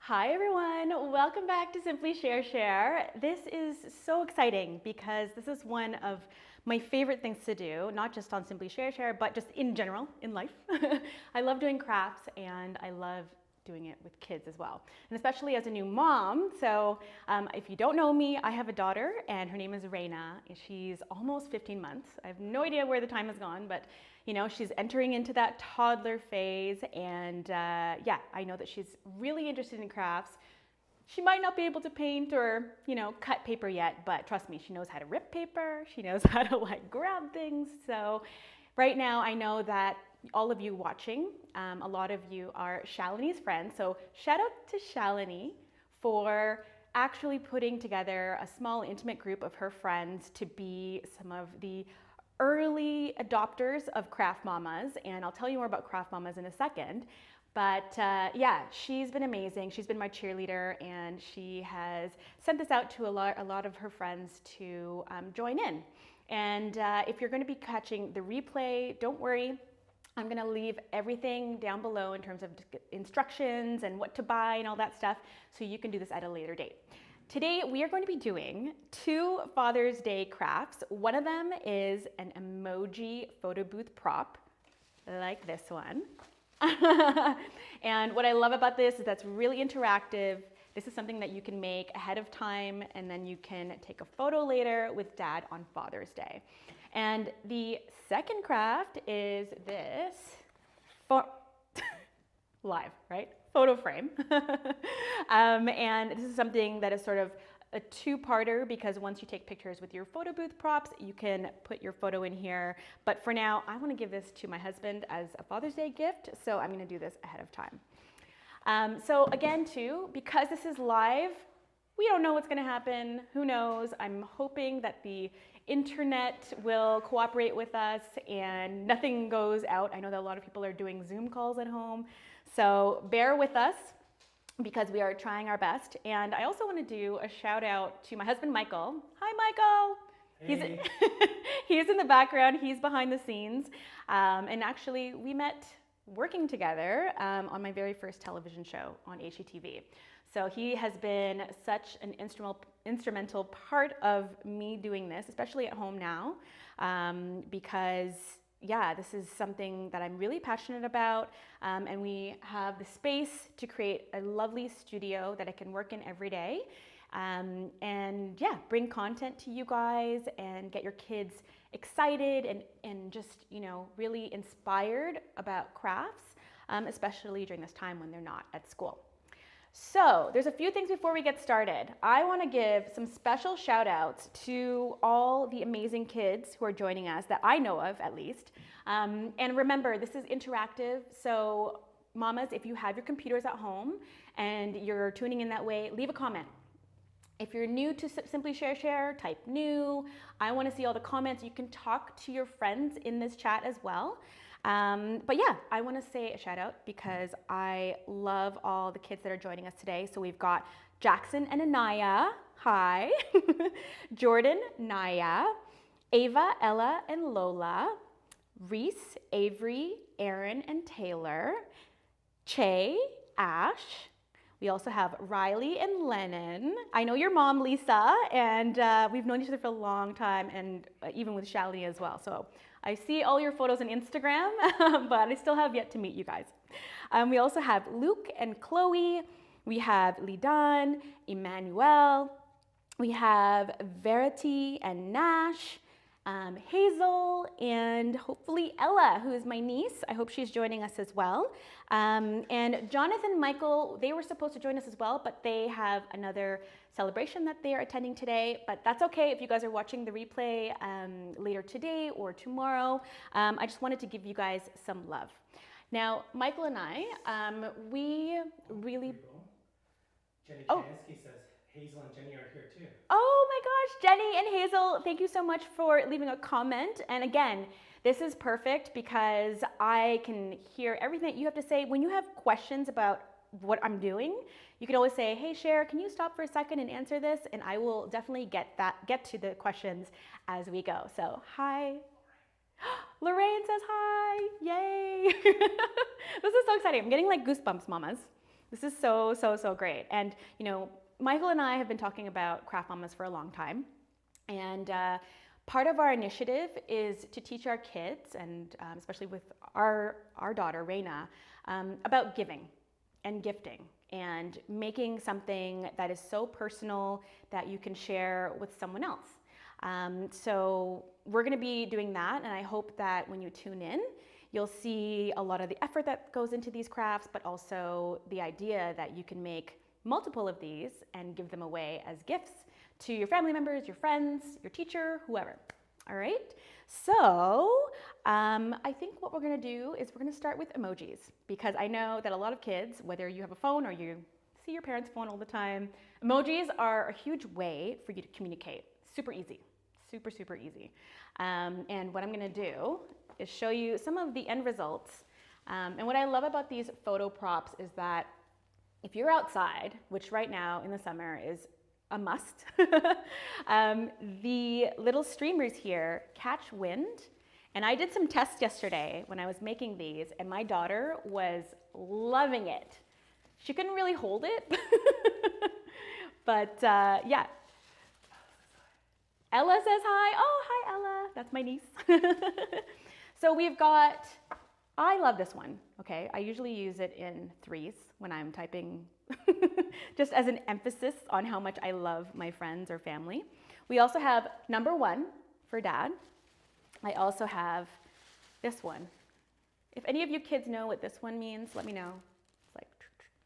Hi everyone, welcome back to Simply Share. This is so exciting because this is one of my favorite things to do, not just on Simply Share, but just in general in life. I love doing crafts and I love doing it with kids as well, and especially as a new mom. So if you don't know me, I have a daughter and her name is Reina. She's almost 15 months. I have no idea where the time has gone, but you know, she's entering into that toddler phase, and yeah, I know that she's really interested in crafts. She might not be able to paint or, you know, cut paper yet, but trust me, she knows how to rip paper. She knows how to like grab things. So right now I know that all of you watching, a lot of you are Shalini's friends. So shout out to Shalini for actually putting together a small intimate group of her friends to be some of the early adopters of Craft Mamas, and I'll tell you more about Craft Mamas in a second. But yeah, she's been amazing. She's been my cheerleader, and she has sent this out to a lot of her friends to join in. And if you're going to be catching the replay, don't worry. I'm going to leave everything down below in terms of instructions and what to buy and all that stuff, so you can do this at a later date. Today we are going to be doing two Father's Day crafts. One of them is an emoji photo booth prop, like this one. And what I love about this is that's really interactive. This is something that you can make ahead of time, and then you can take a photo later with Dad on Father's Day. And the second craft is this, live, right? Photo frame. And this is something that is sort of a two-parter, because once you take pictures with your photo booth props, you can put your photo in here. But for now, I want to give this to my husband as a Father's Day gift, so I'm going to do this ahead of time. So again, too, because this is live, we don't know what's going to happen. Who knows? I'm hoping that the internet will cooperate with us and nothing goes out. I know that a lot of people are doing Zoom calls at home, so bear with us because we are trying our best. And I also want to do a shout out to my husband, Michael. Hi, Michael. Hey. He's in the background. He's behind the scenes. And actually, we met working together on my very first television show on HGTV. So he has been such an instrumental part of me doing this, especially at home now, because yeah, this is something that I'm really passionate about, and we have the space to create a lovely studio that I can work in every day, and yeah, bring content to you guys and get your kids excited and just, you know, really inspired about crafts, especially during this time when they're not at school. So there's a few things before we get started. I want to give some special shout outs to all the amazing kids who are joining us, that I know of at least. And remember, this is interactive, so mamas, if you have your computers at home and you're tuning in that way, leave a comment. If you're new to Simply Share, type new. I want to see all the comments. You can talk to your friends in this chat as well. But yeah, I want to say a shout out because I love all the kids that are joining us today. So we've got Jackson and Anaya, hi, Jordan, Naya, Ava, Ella, and Lola, Reese, Avery, Aaron, and Taylor, Che, Ash. We also have Riley and Lennon. I know your mom, Lisa, and we've known each other for a long time, and even with Shalini as well. So I see all your photos on Instagram, but I still have yet to meet you guys. We also have Luke and Chloe. We have Lidan, Emmanuel. We have Verity and Nash, Hazel, and hopefully Ella, who is my niece. I hope she's joining us as well. And Jonathan, Michael, they were supposed to join us as well, but they have another celebration that they are attending today. But that's okay if you guys are watching the replay later today or tomorrow. I just wanted to give you guys some love. Now, Michael and I, we really... Jenny Chansky says Hazel and Jenny are here too. Oh my gosh, Jenny and Hazel, thank you so much for leaving a comment. And again, this is perfect because I can hear everything that you have to say. When you have questions about what I'm doing, you can always say, hey, Cher, can you stop for a second and answer this? And I will definitely get to the questions as we go. So, hi. Lorraine says hi, yay. This is so exciting. I'm getting like goosebumps, mamas. This is so, so, so great. And, you know, Michael and I have been talking about Craft Mamas for a long time. And part of our initiative is to teach our kids, and especially with our daughter, Reina, about giving and gifting and making something that is so personal that you can share with someone else. So we're going to be doing that, and I hope that when you tune in, you'll see a lot of the effort that goes into these crafts, but also the idea that you can make multiple of these and give them away as gifts to your family members, your friends, your teacher, whoever. All right, so I think what we're gonna do is we're gonna start with emojis, because I know that a lot of kids, whether you have a phone or you see your parents' phone all the time, emojis are a huge way for you to communicate. Super easy, super, super easy. And what I'm gonna do is show you some of the end results. And what I love about these photo props is that if you're outside, which right now in the summer is a must, the little streamers here catch wind. And I did some tests yesterday when I was making these, and my daughter was loving it. She couldn't really hold it, but yeah. Ella says hi. Oh, hi, Ella. That's my niece. So we've got, I love this one, okay? I usually use it in threes when I'm typing, just as an emphasis on how much I love my friends or family. We also have number 1 for Dad. I also have this one. If any of you kids know what this one means, let me know. It's like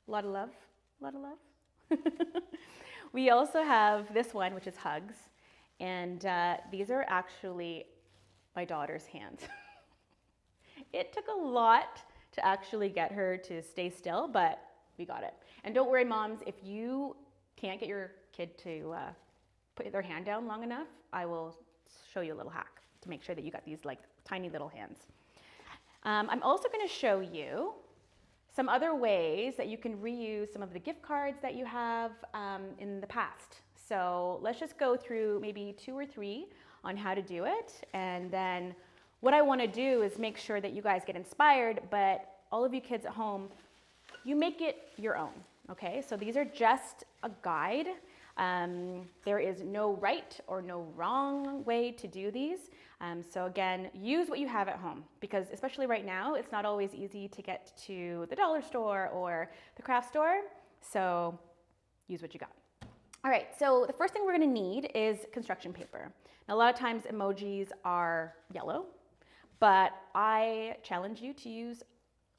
a lot of love, a lot of love. We also have this one, which is hugs. And these are actually my daughter's hands. It took a lot to actually get her to stay still, but we got it. And don't worry, moms, if you can't get your kid to put their hand down long enough, I will show you a little hack to make sure that you got these like tiny little hands. I'm also going to show you some other ways that you can reuse some of the gift cards that you have in the past. So let's just go through maybe 2 or 3 on how to do it, and then what I want to do is make sure that you guys get inspired, but all of you kids at home, you make it your own, okay? So these are just a guide. There is no right or no wrong way to do these. So again, use what you have at home, because especially right now, it's not always easy to get to the dollar store or the craft store. So use what you got. All right, so the first thing we're gonna need is construction paper. Now, a lot of times emojis are yellow, but I challenge you to use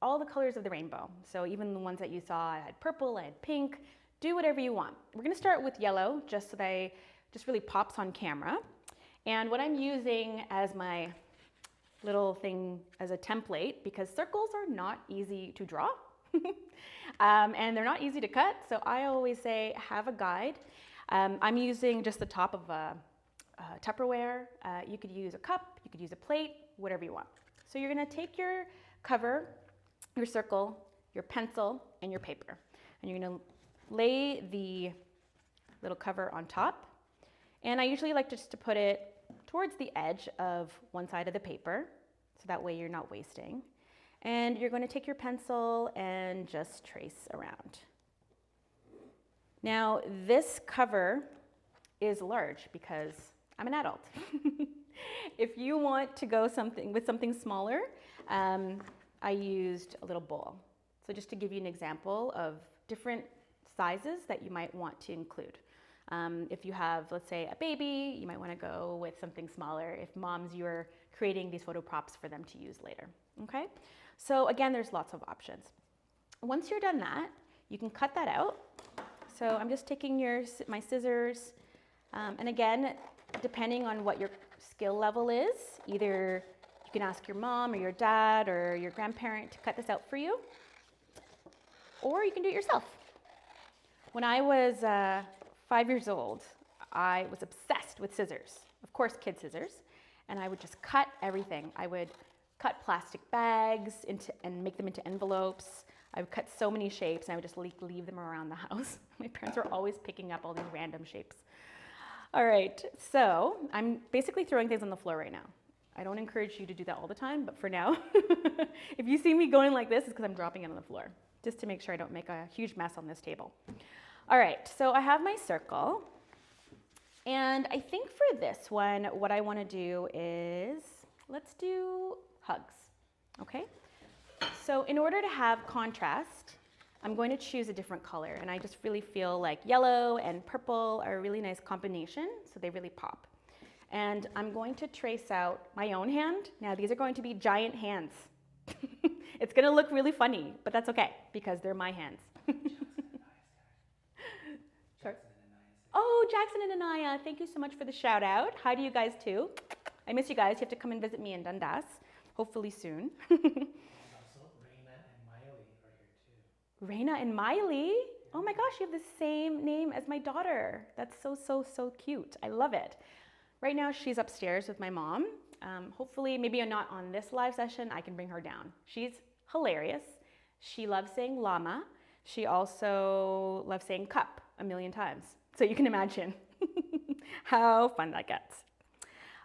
all the colors of the rainbow. So even the ones that you saw, I had purple, I had pink, do whatever you want. We're gonna start with yellow, just so that it just really pops on camera. And what I'm using as my little thing as a template, because circles are not easy to draw, and they're not easy to cut, so I always say have a guide. I'm using just the top of a Tupperware. You could use a cup, you could use a plate, whatever you want. So you're gonna take your cover, your circle, your pencil, and your paper. And you're gonna lay the little cover on top. And I usually like just to put it towards the edge of one side of the paper, so that way you're not wasting. And you're gonna take your pencil and just trace around. Now, this cover is large because I'm an adult. If you want to go with something smaller, I used a little bowl. So just to give you an example of different sizes that you might want to include. If you have, let's say, a baby, you might want to go with something smaller. If moms, you're creating these photo props for them to use later, okay? So again, there's lots of options. Once you're done that, you can cut that out. So I'm just taking my scissors, and again, depending on what your skill level is, either you can ask your mom or your dad or your grandparent to cut this out for you, or you can do it yourself. When I was 5 years old, I was obsessed with scissors, of course kid scissors, and I would just cut everything. I would cut plastic bags and make them into envelopes. I would cut so many shapes, and I would just leave them around the house. My parents were always picking up all these random shapes. All right, so I'm basically throwing things on the floor right now. I don't encourage you to do that all the time, but for now, if you see me going like this, it's because I'm dropping it on the floor. just to make sure I don't make a huge mess on this table. All right, so I have my circle. And I think for this one, what I want to do is, let's do hugs, okay? So in order to have contrast, I'm going to choose a different color, and I just really feel like yellow and purple are a really nice combination, so they really pop. And I'm going to trace out my own hand. Now these are going to be giant hands. It's going to look really funny, but that's okay, because they're my hands. Oh, Jackson and Anaya, thank you so much for the shout out. Hi to you guys too. I miss you guys. You have to come and visit me in Dundas, hopefully soon. Also, Reina and Miley are here too. Reina and Miley? Oh my gosh, you have the same name as my daughter. That's so cute. I love it. Right now she's upstairs with my mom. Hopefully, maybe not on this live session, I can bring her down. She's hilarious. She loves saying llama. She also loves saying cup a million times. So you can imagine how fun that gets.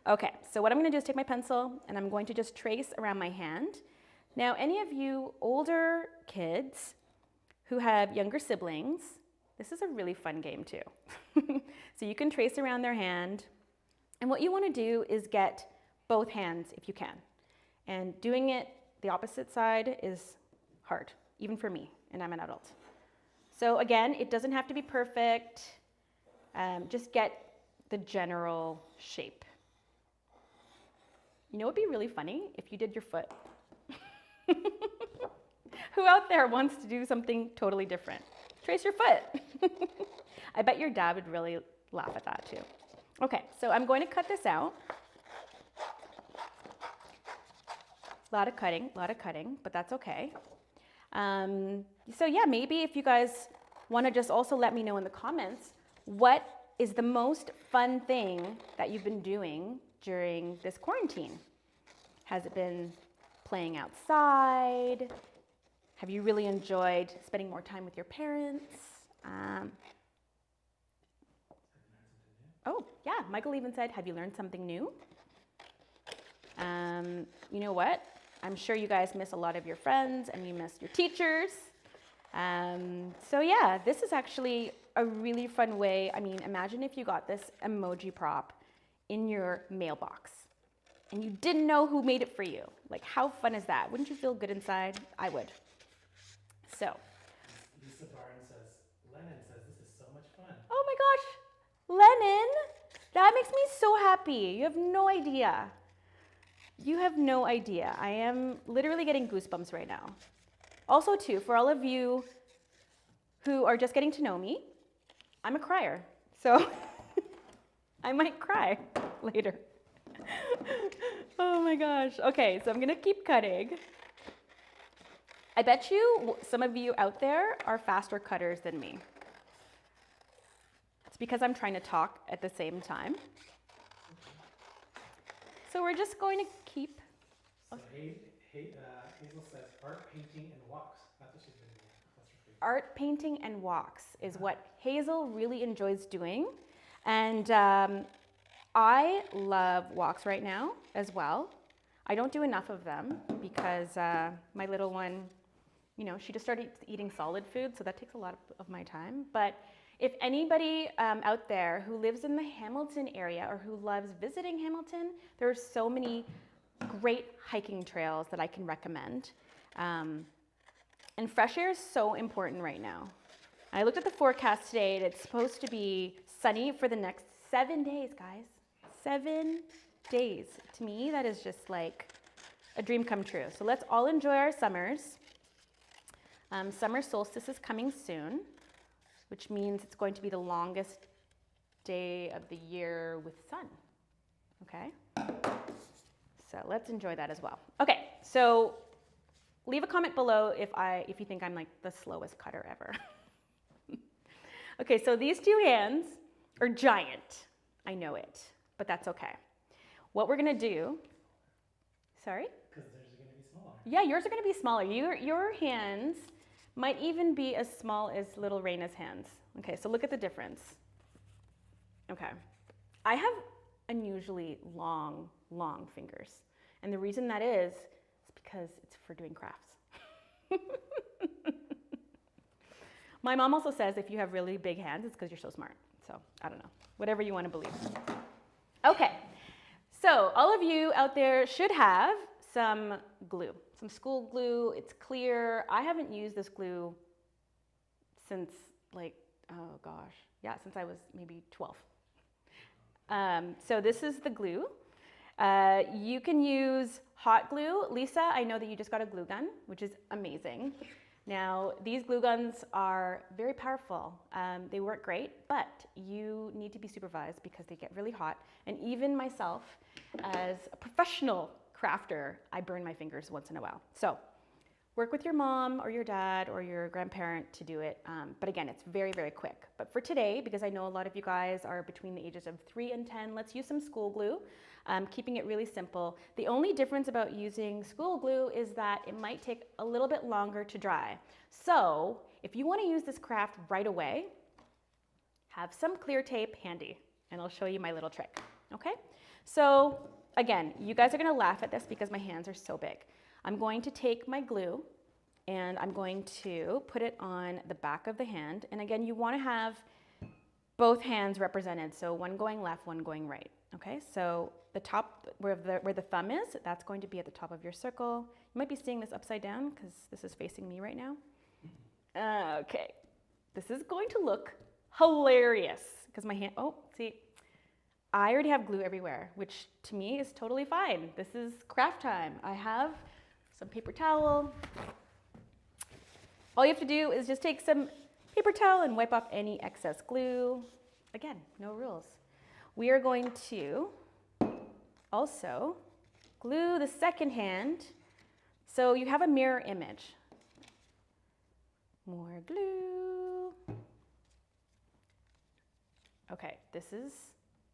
Okay, so what I'm going to do is take my pencil and I'm going to just trace around my hand. Now, any of you older kids who have younger siblings, this is a really fun game too. So you can trace around their hand, and what you want to do is get both hands if you can. And doing it the opposite side is hard, even for me, and I'm an adult. So again, it doesn't have to be perfect. Just get the general shape. You know what would be really funny? If you did your foot. Who out there wants to do something totally different? Trace your foot. I bet your dad would really laugh at that too. Okay, so I'm going to cut this out. A lot of cutting, but that's okay. So yeah, maybe if you guys want to just also let me know in the comments, what is the most fun thing that you've been doing during this quarantine? Has it been playing outside? Have you really enjoyed spending more time with your parents? Oh, yeah, Michael even said, have you learned something new? You know what? I'm sure you guys miss a lot of your friends and you miss your teachers. So yeah, this is actually a really fun way. I mean, imagine if you got this emoji prop in your mailbox and you didn't know who made it for you. Like, how fun is that? Wouldn't you feel good inside? I would. So. Lisa Barnes says, Lennon says, this is so much fun. Oh my gosh, Lennon, that makes me so happy. You have no idea. You have no idea. I am literally getting goosebumps right now. Also too, for all of you who are just getting to know me, I'm a crier. So I might cry later. Oh my gosh. Okay, so I'm gonna keep cutting. I bet you some of you out there are faster cutters than me. It's because I'm trying to talk at the same time. So we're just going to keep. So Hazel says art, painting, and walks. That's what she's been doing. What's her favorite? Art, painting, and walks is what Hazel really enjoys doing. And I love walks right now as well. I don't do enough of them because my little one, you know, she just started eating solid food, so that takes a lot of my time. But if anybody out there who lives in the Hamilton area or who loves visiting Hamilton, there are so many great hiking trails that I can recommend. And fresh air is so important right now. I looked at the forecast today and it's supposed to be sunny for the next 7 days, guys. 7 days. To me, that is just like a dream come true. So let's all enjoy our summers. Summer solstice is coming soon, which means it's going to be the longest day of the year with sun, okay? So let's enjoy that as well. Okay, so leave a comment below if you think I'm like the slowest cutter ever. Okay, so these two hands are giant. I know it, but that's okay. What we're gonna do, sorry? Because theirs are gonna be smaller. Yeah, yours are gonna be smaller. Your hands might even be as small as little Raina's hands. Okay, so look at the difference. Okay, I have unusually long fingers. And the reason that is because it's for doing crafts. My mom also says if you have really big hands, it's because you're so smart. So I don't know, whatever you want to believe. Okay, so all of you out there should have some glue, some school glue. It's clear. I haven't used this glue since like, oh gosh, yeah, since I was maybe 12. So this is the glue. You can use hot glue. Lisa, I know that you just got a glue gun, which is amazing. Now, these glue guns are very powerful. They work great, but you need to be supervised because they get really hot. And even myself, as a professional crafter, I burn my fingers once in a while. So work with your mom or your dad or your grandparent to do it. But again, it's very, very quick. But for today, because I know a lot of you guys are between the ages of 3 and 10, let's use some school glue. Keeping it really simple. The only difference about using school glue is that it might take a little bit longer to dry. So if you want to use this craft right away, have some clear tape handy and I'll show you my little trick, okay? So again, you guys are going to laugh at this because my hands are so big. I'm going to take my glue and I'm going to put it on the back of the hand. And again, you want to have both hands represented. So one going left, one going right. Okay, so the top, where the thumb is, that's going to be at the top of your circle. You might be seeing this upside down because this is facing me right now. Okay, this is going to look hilarious because my hand, oh, see, I already have glue everywhere, which to me is totally fine. This is craft time. I have some paper towel. All you have to do is just take some paper towel and wipe off any excess glue. Again, no rules. We are going to also glue the second hand so you have a mirror image. More glue. Okay, this is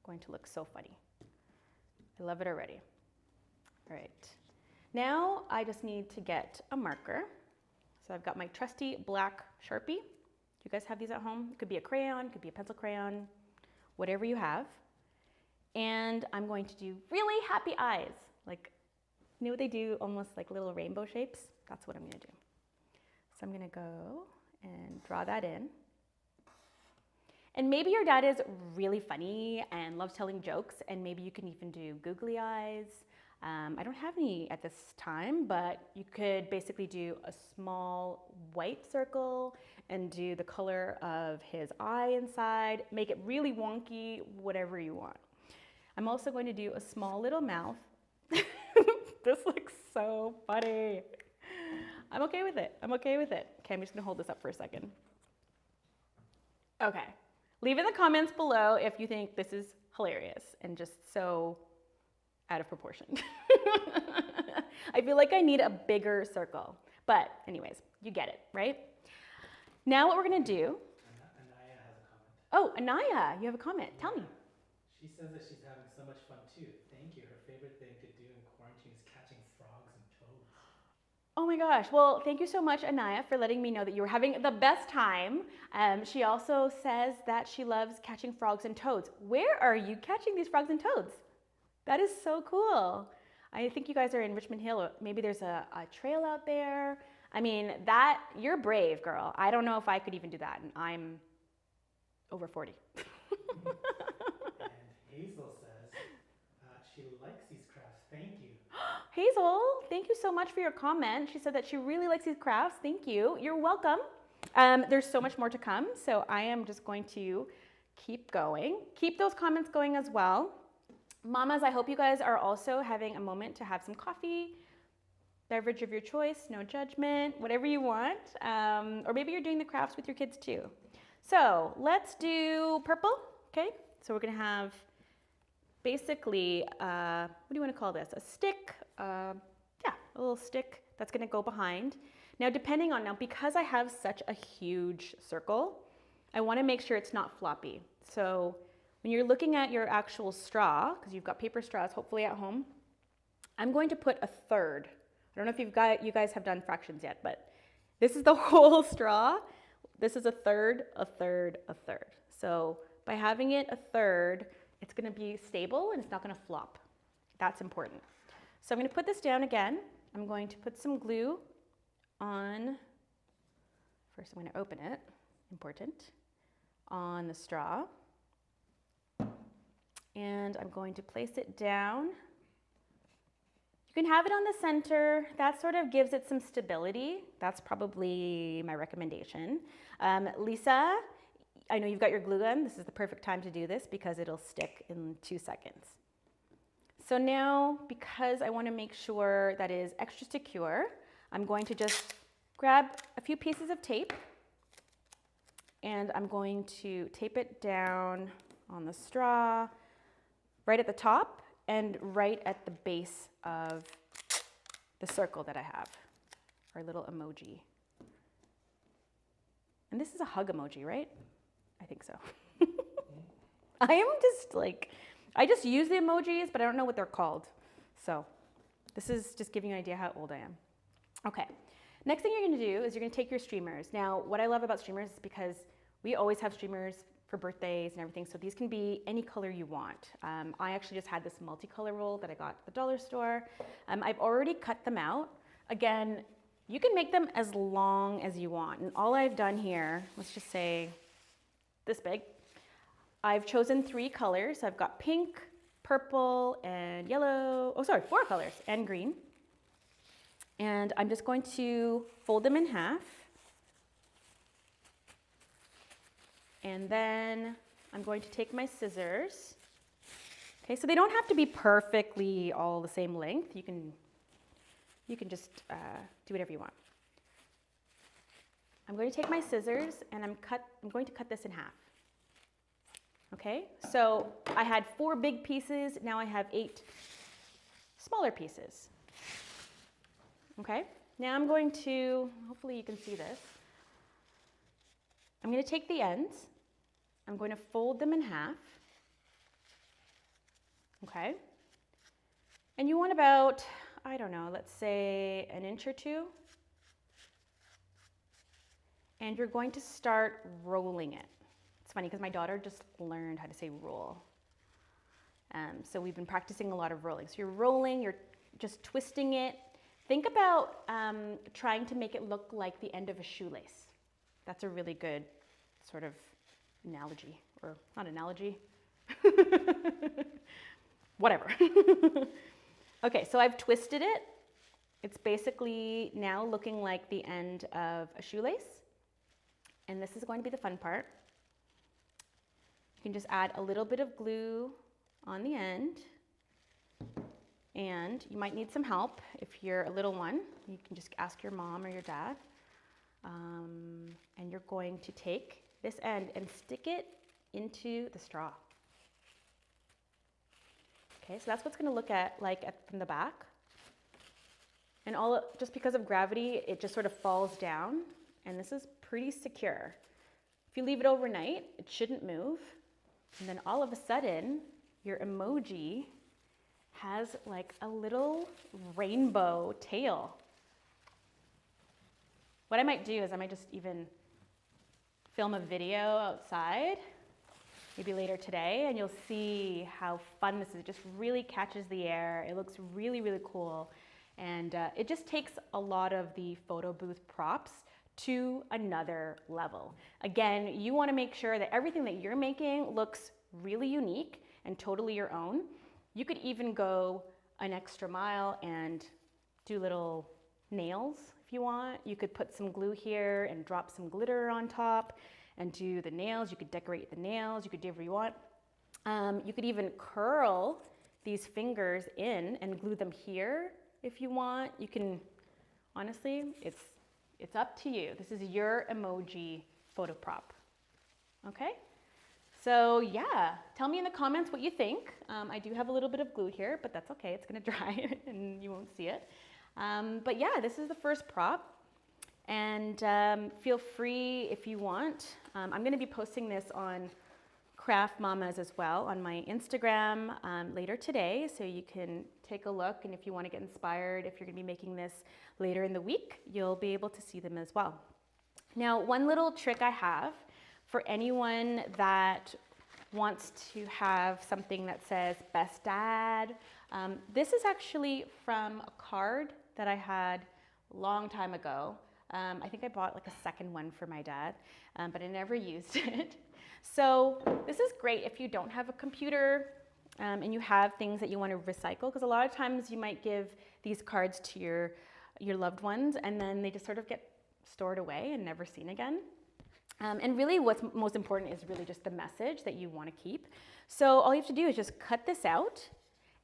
going to look so funny. I love it already. All right, now I just need to get a marker. So I've got my trusty black Sharpie. Do you guys have these at home? It could be a crayon, it could be a pencil crayon, whatever you have. And I'm going to do really happy eyes. Like, you know what they do, almost like little rainbow shapes? That's what I'm gonna do. So I'm gonna go and draw that in. And maybe your dad is really funny and loves telling jokes, and maybe you can even do googly eyes. I don't have any at this time, but you could basically do a small white circle and do the color of his eye inside, make it really wonky, whatever you want. I'm also going to do a small little mouth. This looks so funny. I'm okay with it. I'm okay with it. Okay, I'm just gonna hold this up for a second. Okay, leave in the comments below if you think this is hilarious and just so out of proportion. I feel like I need a bigger circle, but anyways, you get it, right? Now what we're gonna do. Anaya has a comment. Oh, Anaya, you have a comment. Tell me. She says that she's having so much fun too. Thank you. Her favorite thing to do in quarantine is catching frogs and toads. Oh my gosh. Well, thank you so much, Anaya, for letting me know that you were having the best time. She also says that she loves catching frogs and toads. Where are you catching these frogs and toads? That is so cool. I think you guys are in Richmond Hill. Maybe there's a trail out there. I mean, you're brave, girl. I don't know if I could even do that, and I'm over 40. And Hazel says she likes these crafts. Thank you. Hazel, thank you so much for your comment. She said that she really likes these crafts. Thank you. You're welcome. There's so much more to come, so I am just going to keep going. Keep those comments going as well. Mamas, I hope you guys are also having a moment to have some coffee, beverage of your choice, no judgment, whatever you want. Or maybe you're doing the crafts with your kids too. So let's do purple, okay? So we're gonna have basically, what do you wanna call this? A stick, yeah, a little stick that's gonna go behind. Now because I have such a huge circle, I wanna make sure it's not floppy. So when you're looking at your actual straw, because you've got paper straws hopefully at home, I'm going to put a third. I don't know if you guys have done fractions yet, but this is the whole straw. This is a third, a third, a third. So by having it a third, it's gonna be stable and it's not gonna flop. That's important. So I'm gonna put this down again. I'm going to put some glue on. First I'm gonna open it. important, on the straw. And I'm going to place it down. You can have it on the center. That sort of gives it some stability. That's probably my recommendation. Lisa, I know you've got your glue gun. This is the perfect time to do this because it'll stick in 2 seconds. So now, because I want to make sure that it is extra secure, I'm going to just grab a few pieces of tape and I'm going to tape it down on the straw, right at the top and right at the base of the circle that I have, our little emoji. And this is a hug emoji, right? I think so. I am just like, I just use the emojis, but I don't know what they're called. So this is just giving you an idea how old I am. Okay, next thing you're gonna do is you're gonna take your streamers. Now, what I love about streamers is because we always have streamers for birthdays and everything, so these can be any color you want. I actually just had this multicolor roll that I got at the dollar store. I've already cut them out. Again, you can make them as long as you want, and all I've done here, let's just say this big, I've chosen 3 colors. I've got pink, purple, and yellow, 4 colors, and green. And I'm just going to fold them in half. And then I'm going to take my scissors. Okay, so they don't have to be perfectly all the same length. You can just do whatever you want. I'm going to take my scissors and I'm going to cut this in half. Okay, so I had 4 big pieces, now I have 8 smaller pieces. Okay, now I'm going to, hopefully you can see this. I'm going to take the ends, I'm going to fold them in half. Okay, and you want about, I don't know, let's say 1 inch or 2. And you're going to start rolling it. It's funny because my daughter just learned how to say roll. So we've been practicing a lot of rolling. So you're rolling, you're just twisting it. Think about trying to make it look like the end of a shoelace. That's a really good sort of analogy, or not analogy. Whatever. Okay, so I've twisted it. It's basically now looking like the end of a shoelace. And this is going to be the fun part. You can just add a little bit of glue on the end. And you might need some help if you're a little one. You can just ask your mom or your dad. And you're going to take this end and stick it into the straw. Okay, so that's what's going to look from the back. And just because of gravity, it just sort of falls down. And this is pretty secure. If you leave it overnight, it shouldn't move. And then all of a sudden, your emoji has like a little rainbow tail. What I might do is I might just even film a video outside, maybe later today, and you'll see how fun this is. It just really catches the air. It looks really, really cool. And it just takes a lot of the photo booth props to another level. Again, you want to make sure that everything that you're making looks really unique and totally your own. You could even go an extra mile and do little nails if you want. You could put some glue here and drop some glitter on top and do the nails. You could decorate the nails. You could do whatever you want. You could even curl these fingers in and glue them here if you want. You can, honestly, it's up to you. This is your emoji photo prop. Okay? So yeah, tell me in the comments what you think. I do have a little bit of glue here, but that's okay. It's gonna dry and you won't see it. But yeah, this is the first prop. And feel free if you want. I'm gonna be posting this on Craft Mamas as well on my Instagram later today, so you can take a look, and if you want to get inspired, if you're going to be making this later in the week, you'll be able to see them as well. Now, one little trick I have for anyone that wants to have something that says Best Dad, this is actually from a card that I had a long time ago. I think I bought like a second one for my dad, but I never used it. So this is great if you don't have a computer and you have things that you want to recycle, because a lot of times you might give these cards to your loved ones and then they just sort of get stored away and never seen again. And really what's most important is really just the message that you want to keep. So all you have to do is just cut this out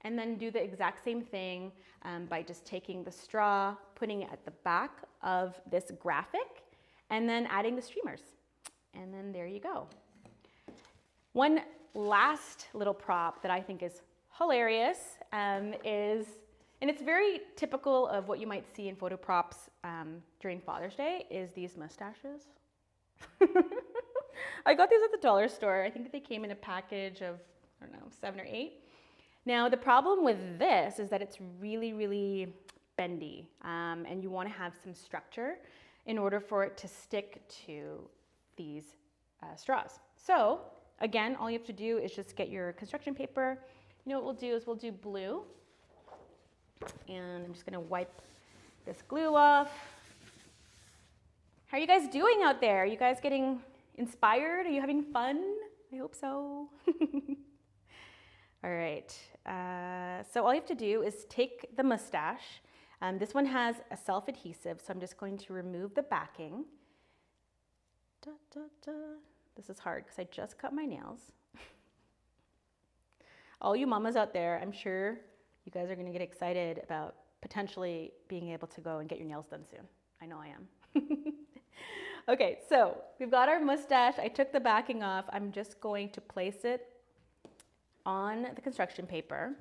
and then do the exact same thing by just taking the straw, putting it at the back of this graphic, and then adding the streamers. And then there you go. One last little prop that I think is hilarious is, and it's very typical of what you might see in photo props during Father's Day, is these mustaches. I got these at the dollar store. I think they came in a package of, I don't know, 7 or 8. Now, the problem with this is that it's really, really bendy, and you want to have some structure in order for it to stick to these straws. So, again, all you have to do is just get your construction paper. You know what we'll do is we'll do blue, and I'm just going to wipe this glue off. How are you guys doing out there? Are you guys getting inspired? Are you having fun? I hope so. All right, so all you have to do is take the mustache. This one has a self-adhesive, so I'm just going to remove the backing. Da, da, da. This is hard because I just cut my nails. All you mamas out there, I'm sure you guys are going to get excited about potentially being able to go and get your nails done soon. I know I am. Okay, so we've got our mustache. I took the backing off. I'm just going to place it on the construction paper.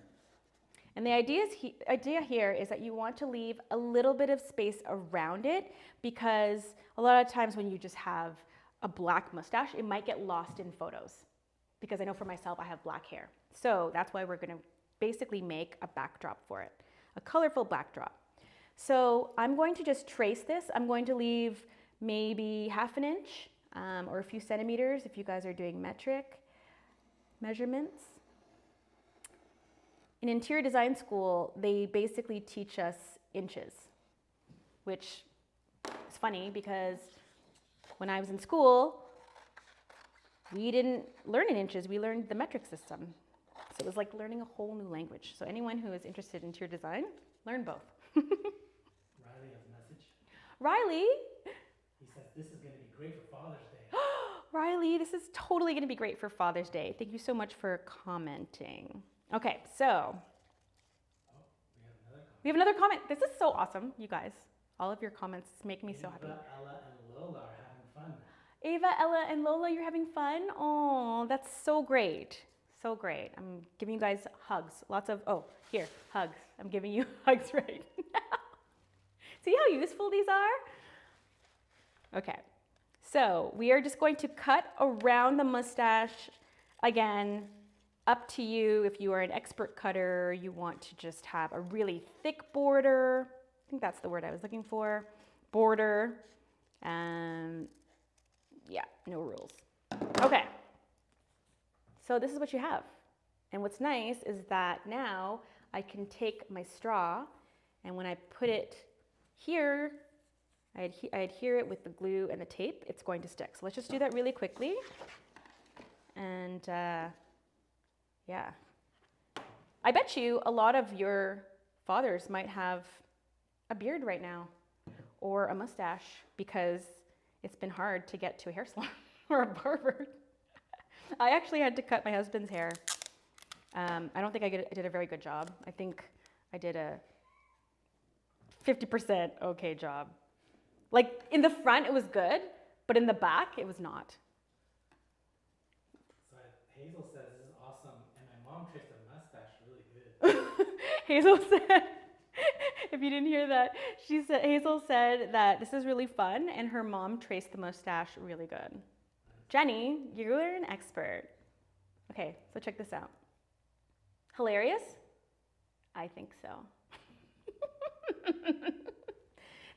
And the idea here is that you want to leave a little bit of space around it, because a lot of times when you just have a black mustache, it might get lost in photos. Because I know for myself, I have black hair. So that's why we're going to basically make a backdrop for it, a colorful backdrop. So I'm going to just trace this. I'm going to leave maybe ½ an inch or a few centimeters if you guys are doing metric measurements. In interior design school, they basically teach us inches, which is funny because when I was in school, we didn't learn in inches, we learned the metric system. So it was like learning a whole new language. So anyone who is interested in interior design, learn both. Riley has a message. Riley? He says this is going to be great for Father's Day. Riley, this is totally going to be great for Father's Day. Thank you so much for commenting. Okay, so we have another comment. This is so awesome, you guys. All of your comments make me so happy. Eva, Ella, and Lola are having fun. Ava, Ella, and Lola, you're having fun? Oh, that's so great. So great. I'm giving you guys hugs. Lots of, oh, here, hugs. I'm giving you hugs right now. See how useful these are? Okay, so we are just going to cut around the mustache. Again, up to you. If you are an expert cutter, you want to just have a really thick border. I think that's the word I was looking for. Border. Yeah, no rules. Okay. So this is what you have. And what's nice is that now I can take my straw, and when I put it here, I adhere it with the glue and the tape, it's going to stick. So let's just do that really quickly. And yeah. I bet you a lot of your fathers might have a beard right now or a mustache because it's been hard to get to a hair salon or a barber. I actually had to cut my husband's hair. I don't think I did a very good job. I think I did a 50% okay job. Like in the front, it was good, but in the back, it was not. So Hazel says this is awesome, and my mom traced a mustache really good. Hazel said, if you didn't hear that, Hazel said that this is really fun, and her mom traced the mustache really good. Jenny, you're an expert. Okay, so check this out. Hilarious? I think so.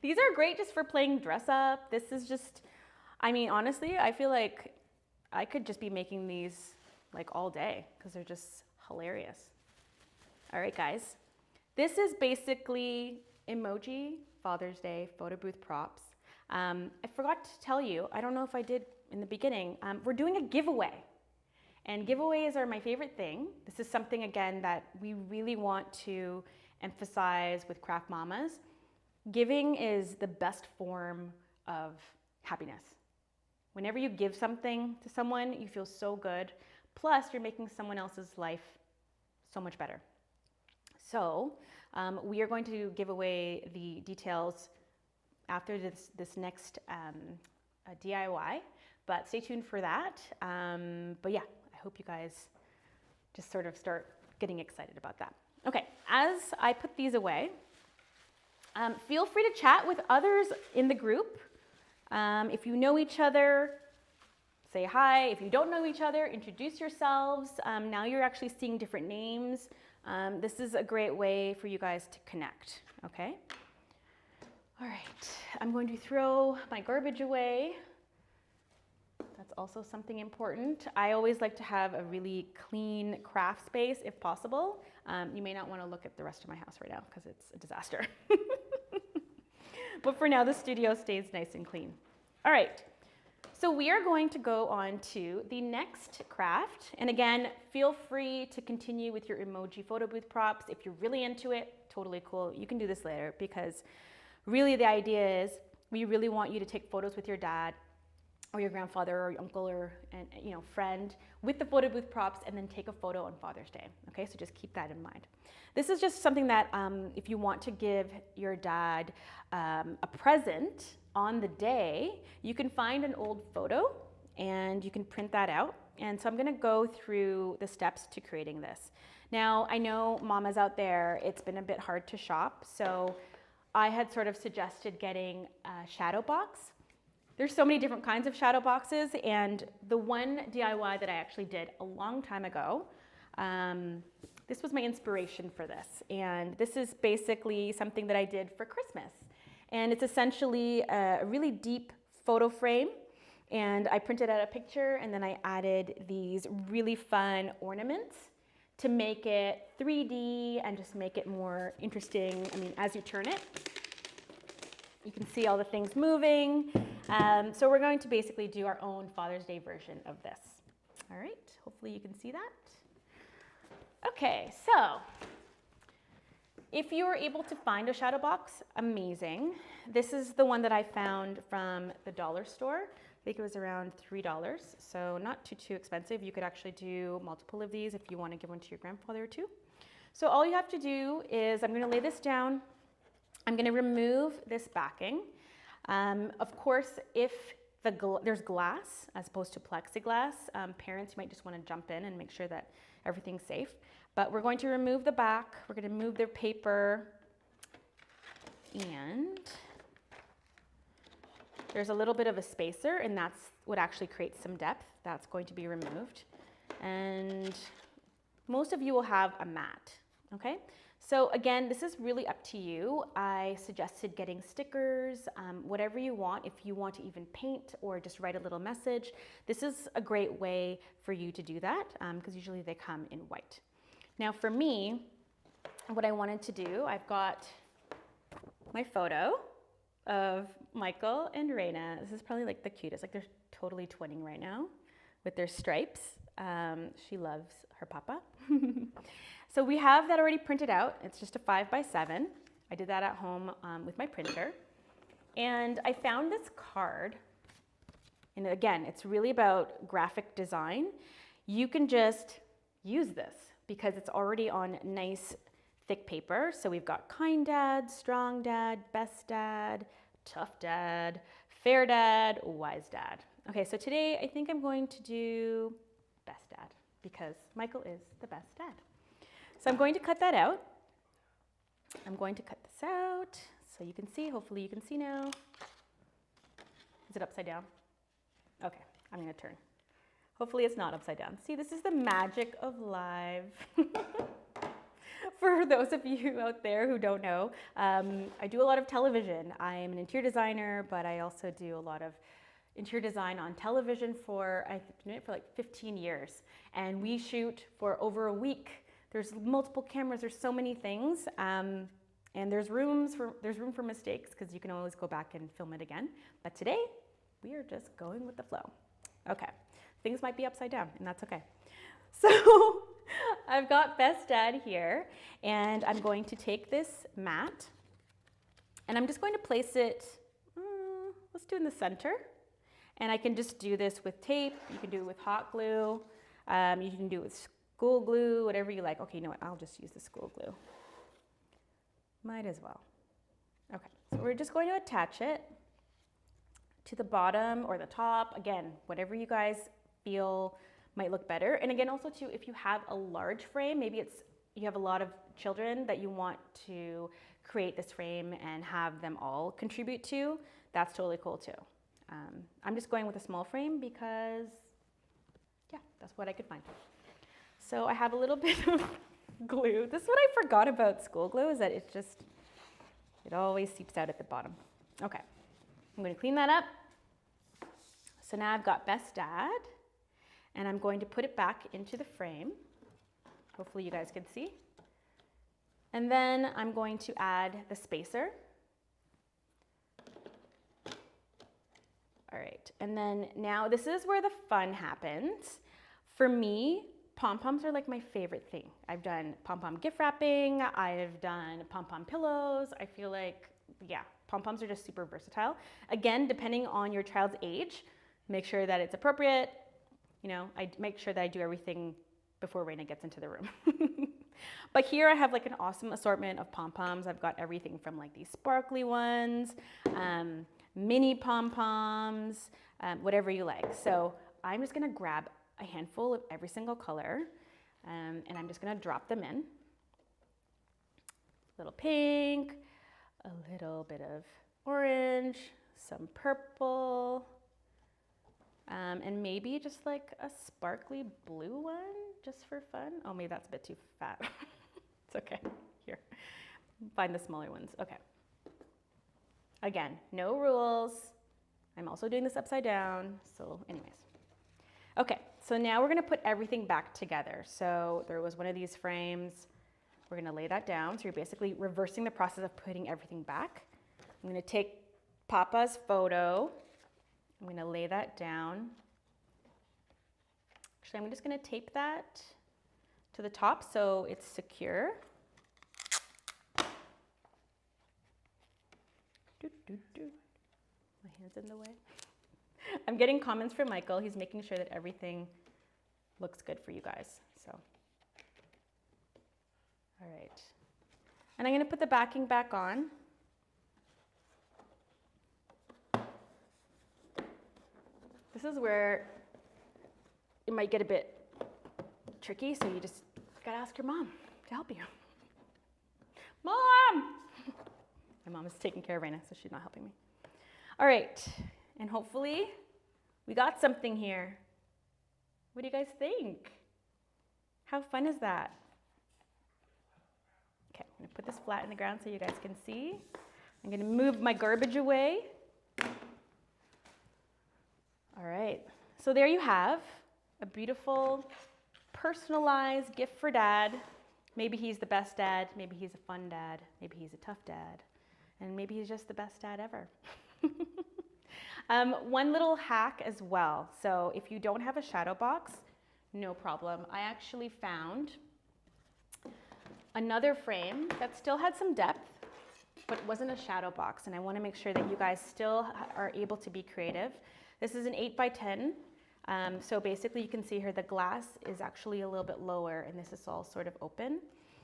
These are great just for playing dress up. This is just, I mean, honestly, I feel like I could just be making these like all day because they're just hilarious. All right, guys. This is basically Emoji Father's Day photo booth props. I forgot to tell you, I don't know if I did in the beginning, we're doing a giveaway. And giveaways are my favorite thing. This is something, again, that we really want to emphasize with Craft Mamas. Giving is the best form of happiness. Whenever you give something to someone, you feel so good. Plus, you're making someone else's life so much better. So, we are going to give away the details after this next DIY, but stay tuned for that. But yeah, I hope you guys just sort of start getting excited about that. Okay, as I put these away, feel free to chat with others in the group. If you know each other, say hi. If you don't know each other, introduce yourselves. Now you're actually seeing different names. This is a great way for you guys to connect, okay? All right, I'm going to throw my garbage away. That's also something important. I always like to have a really clean craft space if possible. You may not want to look at the rest of my house right now because it's a disaster. But for now, the studio stays nice and clean. All right, so we are going to go on to the next craft. And again, feel free to continue with your emoji photo booth props. If you're really into it, totally cool. You can do this later because really the idea is we really want you to take photos with your dad or your grandfather or your uncle or friend with the photo booth props and then take a photo on Father's Day. Okay, so just keep that in mind. This is just something that if you want to give your dad a present on the day, you can find an old photo and you can print that out. And so I'm gonna go through the steps to creating this. Now, I know mamas out there, it's been a bit hard to shop, so I had sort of suggested getting a shadow box. There's so many different kinds of shadow boxes, and the one DIY that I actually did a long time ago, this was my inspiration for this. And this is basically something that I did for Christmas. And it's essentially a really deep photo frame. And I printed out a picture, and then I added these really fun ornaments to make it 3D and just make it more interesting. I mean, as you turn it, you can see all the things moving. So we're going to basically do our own Father's Day version of this. All right, hopefully you can see that. Okay, so if you were able to find a shadow box, amazing. This is the one that I found from the dollar store. I think it was around $3, so not too expensive. You could actually do multiple of these if you want to give one to your grandfather or two. So all you have to do is, I'm going to lay this down. I'm going to remove this backing. Of course, if there's glass as opposed to plexiglass, parents might just want to jump in and make sure that everything's safe. But we're going to remove the back. We're going to remove their paper. And there's a little bit of a spacer, and that's what actually creates some depth. That's going to be removed. And most of you will have a mat, okay? So again, this is really up to you. I suggested getting stickers, whatever you want. If you want to even paint or just write a little message, this is a great way for you to do that because usually they come in white. Now for me, what I wanted to do, I've got my photo of Michael and Reina. This is probably like the cutest, like they're totally twinning right now with their stripes. She loves her papa. So we have that already printed out. It's just a 5x7. I did that at home with my printer. And I found this card. And again, it's really about graphic design. You can just use this because it's already on nice thick paper. So we've got kind dad, strong dad, best dad, tough dad, fair dad, wise dad. Okay, so today I think I'm going to do best dad because Michael is the best dad. So I'm going to cut that out. I'm going to cut this out so you can see. Hopefully you can see now. Is it upside down? Okay, I'm going to turn. Hopefully it's not upside down. See, this is the magic of live. For those of you out there who don't know, I do a lot of television. I am an interior designer, but I also do a lot of interior design on television I've been doing it for like 15 years. And we shoot for over a week. There's multiple cameras, there's so many things. And And there's room for mistakes because you can always go back and film it again. But today, we are just going with the flow. Okay, things might be upside down, and that's okay. So I've got Best Dad here, and I'm going to take this mat, and I'm just going to place it, let's do in the center. And I can just do this with tape. You can do it with hot glue. You can do it with school glue, whatever you like. Okay, you know what? I'll just use the school glue. Might as well. Okay, so we're just going to attach it to the bottom or the top. Again, whatever you guys feel might look better. And again, also too, if you have a large frame, maybe you have a lot of children that you want to create this frame and have them all contribute to, that's totally cool too. I'm just going with a small frame because, yeah, that's what I could find. So I have a little bit of glue. This is what I forgot about school glue, is that it always seeps out at the bottom. Okay, I'm going to clean that up. So now I've got Best Dad, and I'm going to put it back into the frame. Hopefully you guys can see. And then I'm going to add the spacer. All right, and then now this is where the fun happens. For me, pom-poms are like my favorite thing. I've done pom-pom gift wrapping, I've done pom-pom pillows. I feel like, yeah, pom-poms are just super versatile. Again, depending on your child's age, make sure that it's appropriate. You know, I make sure that I do everything before Raina gets into the room. But here I have like an awesome assortment of pom-poms. I've got everything from like these sparkly ones, mini pom-poms, whatever you like. So I'm just gonna grab a handful of every single color, and I'm just gonna drop them in. A little pink, a little bit of orange, some purple, and maybe just like a sparkly blue one, just for fun. Oh, maybe that's a bit too fat. It's okay, here. Find the smaller ones, okay. Again, no rules. I'm also doing this upside down, so anyways. Okay, so now we're gonna put everything back together. So there was one of these frames. We're gonna lay that down. So you're basically reversing the process of putting everything back. I'm gonna take Papa's photo. I'm gonna lay that down. Actually, I'm just gonna tape that to the top so it's secure. My hand's in the way. I'm getting comments from Michael. He's making sure that everything looks good for you guys. So, all right. And I'm gonna put the backing back on. This is where it might get a bit tricky, so you just gotta ask your mom to help you. Mom! My mom is taking care of Raina, so she's not helping me. All right, and hopefully we got something here. What do you guys think? How fun is that? Okay, I'm gonna put this flat in the ground so you guys can see. I'm gonna move my garbage away. All right, so there you have a beautiful, personalized gift for Dad. Maybe he's the best dad, maybe he's a fun dad, maybe he's a tough dad, and maybe he's just the best dad ever. One little hack as well. So if you don't have a shadow box, no problem. I actually found another frame that still had some depth, but wasn't a shadow box. And I want to make sure that you guys still are able to be creative. This is an 8x10. So basically you can see here the glass is actually a little bit lower and this is all sort of open.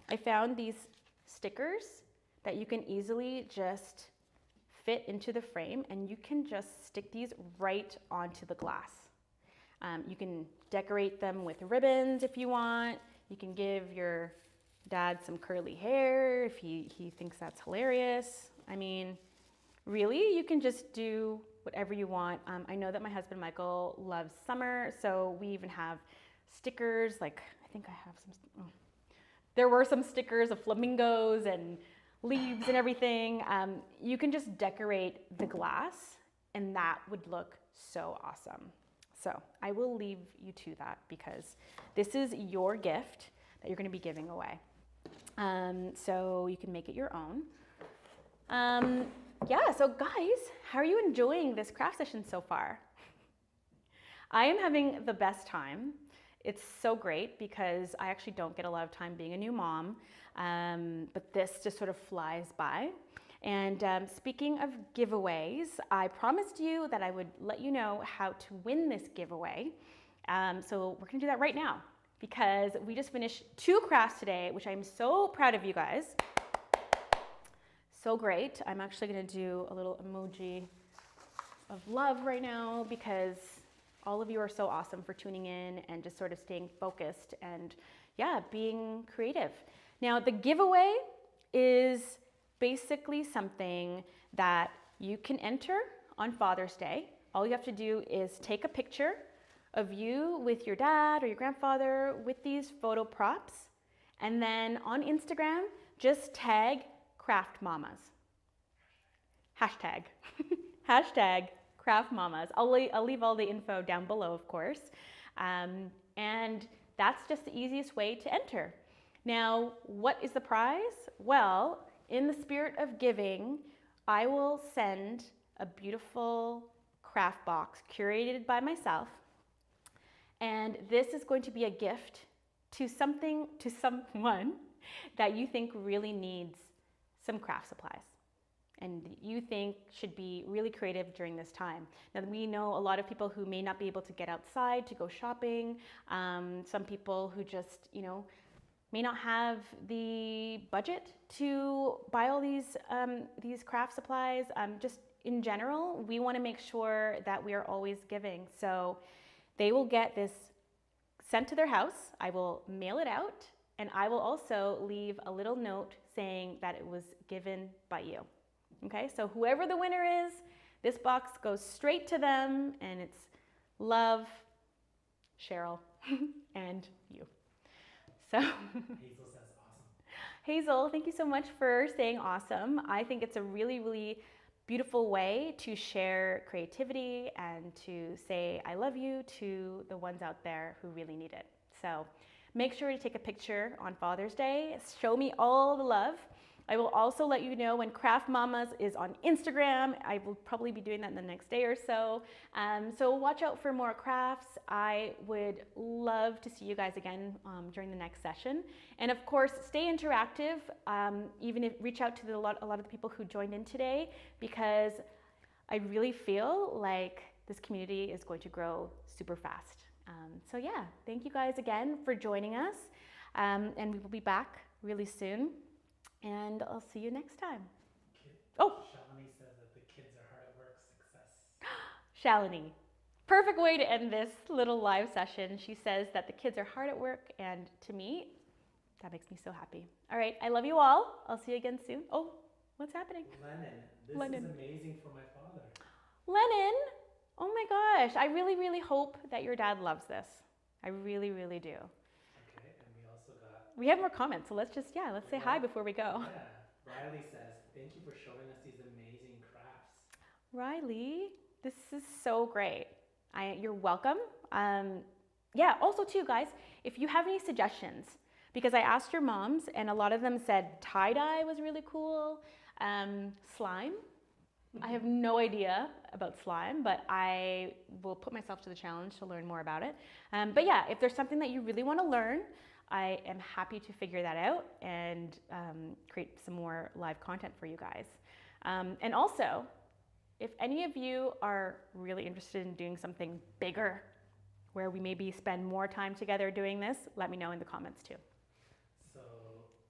I found these stickers that you can easily just fit into the frame, and you can just stick these right onto the glass. You can decorate them with ribbons if you want. You can give your dad some curly hair if he thinks that's hilarious. I mean, really, you can just do whatever you want. I know that my husband Michael loves summer, so we even have stickers, like I think I have some, there were some stickers of flamingos and leaves and everything. You can just decorate the glass and that would look so awesome. So I will leave you to that because this is your gift that you're gonna be giving away. So you can make it your own. Yeah, so guys, how are you enjoying this craft session so far? I am having the best time. It's so great because I actually don't get a lot of time being a new mom, but this just sort of flies by. And speaking of giveaways, I promised you that I would let you know how to win this giveaway. So we're gonna do that right now because we just finished 2 crafts today, which I'm so proud of you guys. So great. I'm actually gonna do a little emoji of love right now because all of you are so awesome for tuning in and just sort of staying focused and yeah, being creative. Now the giveaway is basically something that you can enter on Father's Day. All you have to do is take a picture of you with your dad or your grandfather with these photo props, and then on Instagram, just tag Craft Mamas. Hashtag. Hashtag Craft Mamas. I'll leave all the info down below, of course. And that's just the easiest way to enter. Now, what is the prize? Well, in the spirit of giving, I will send a beautiful craft box curated by myself. And this is going to be a gift to someone that you think really needs some craft supplies and you think should be really creative during this time. Now, we know a lot of people who may not be able to get outside to go shopping, some people who just, may not have the budget to buy all these craft supplies. Just in general, we want to make sure that we are always giving. So they will get this sent to their house. I will mail it out, and I will also leave a little note saying that it was given by you. Okay, so whoever the winner is, this box goes straight to them, and it's love, Cheryl, and you. So Hazel says awesome. Hazel, thank you so much for saying awesome. I think it's a really, really beautiful way to share creativity and to say I love you to the ones out there who really need it. So make sure to take a picture on Father's Day. Show me all the love. I will also let you know when Craft Mamas is on Instagram. I will probably be doing that in the next day or so. So watch out for more crafts. I would love to see you guys again during the next session. And of course, stay interactive. Even if reach out to a lot of the people who joined in today, because I really feel like this community is going to grow super fast. So yeah, thank you guys again for joining us. And we will be back really soon. And I'll see you next time. Shalini says that the kids are hard at work. Success. Shalini. Perfect way to end this little live session. She says that the kids are hard at work, and to me, that makes me so happy. All right, I love you all. I'll see you again soon. Oh, what's happening? Lennon, this is amazing for my father. Lennon, oh my gosh. I really, really hope that your dad loves this. I really, really do. We have more comments, so let's say hi before we go. Yeah, Riley says, thank you for showing us these amazing crafts. Riley, this is so great. You're welcome. Yeah, also too, guys, if you have any suggestions, because I asked your moms and a lot of them said tie-dye was really cool, slime. I have no idea about slime, but I will put myself to the challenge to learn more about it. But yeah, if there's something that you really want to learn, I am happy to figure that out and create some more live content for you guys. And also, if any of you are really interested in doing something bigger, where we maybe spend more time together doing this, let me know in the comments too. So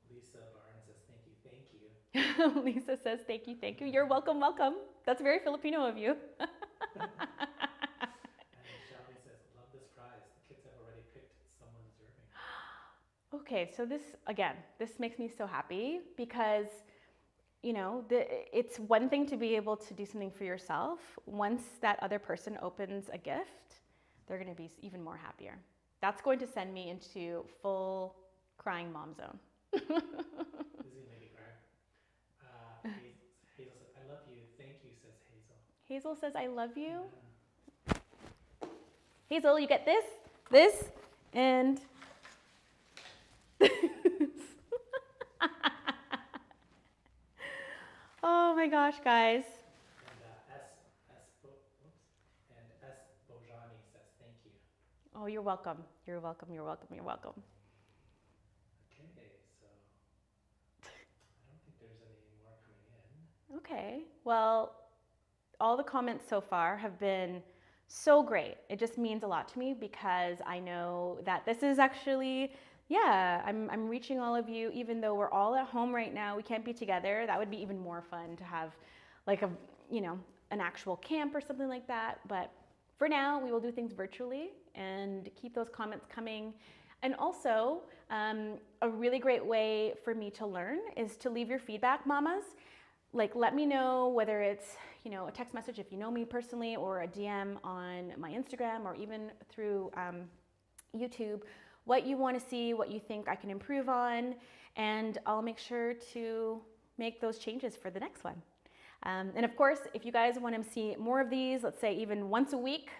Lisa Barnes says, thank you. Lisa says, thank you. You're welcome. That's very Filipino of you. And Shelby says, love this prize. The kids have already picked someone deserving. Okay, so this makes me so happy because, it's one thing to be able to do something for yourself. Once that other person opens a gift, they're going to be even more happier. That's going to send me into full crying mom zone. Lizzie Lady Cry. Hazel says, I love you. Thank you, says Hazel. Hazel says, I love you. Yeah. Hazel, you get this, and this. Oh my gosh, guys. And S Bojani says thank you. Oh, you're welcome. You're welcome. You're welcome. You're welcome. Okay, so I don't think there's any more coming in. Okay. Well, all the comments so far have been so great. It just means a lot to me because I know that this is actually, yeah, I'm reaching all of you, even though we're all at home right now. We can't be together. That would be even more fun to have like a, you know, an actual camp or something like that. But for now, we will do things virtually and keep those comments coming. And also, a really great way for me to learn is to leave your feedback, mamas. Like, let me know whether it's, you know, a text message if you know me personally, or a DM on my Instagram, or even through YouTube, what you want to see, what you think I can improve on, and I'll make sure to make those changes for the next one. And of course, if you guys want to see more of these, let's say even once a week,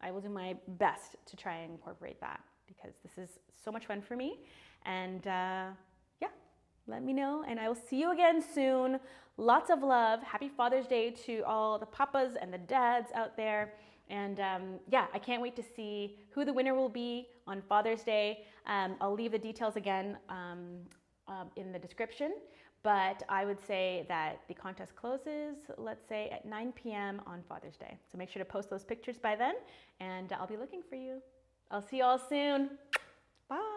I will do my best to try and incorporate that because this is so much fun for me. And yeah, let me know, and I will see you again soon. Lots of love. Happy Father's Day to all the papas and the dads out there. And yeah, I can't wait to see who the winner will be on Father's Day. I'll leave the details again in the description. But I would say that the contest closes, let's say, at 9 p.m. on Father's Day. So make sure to post those pictures by then, and I'll be looking for you. I'll see you all soon. Bye.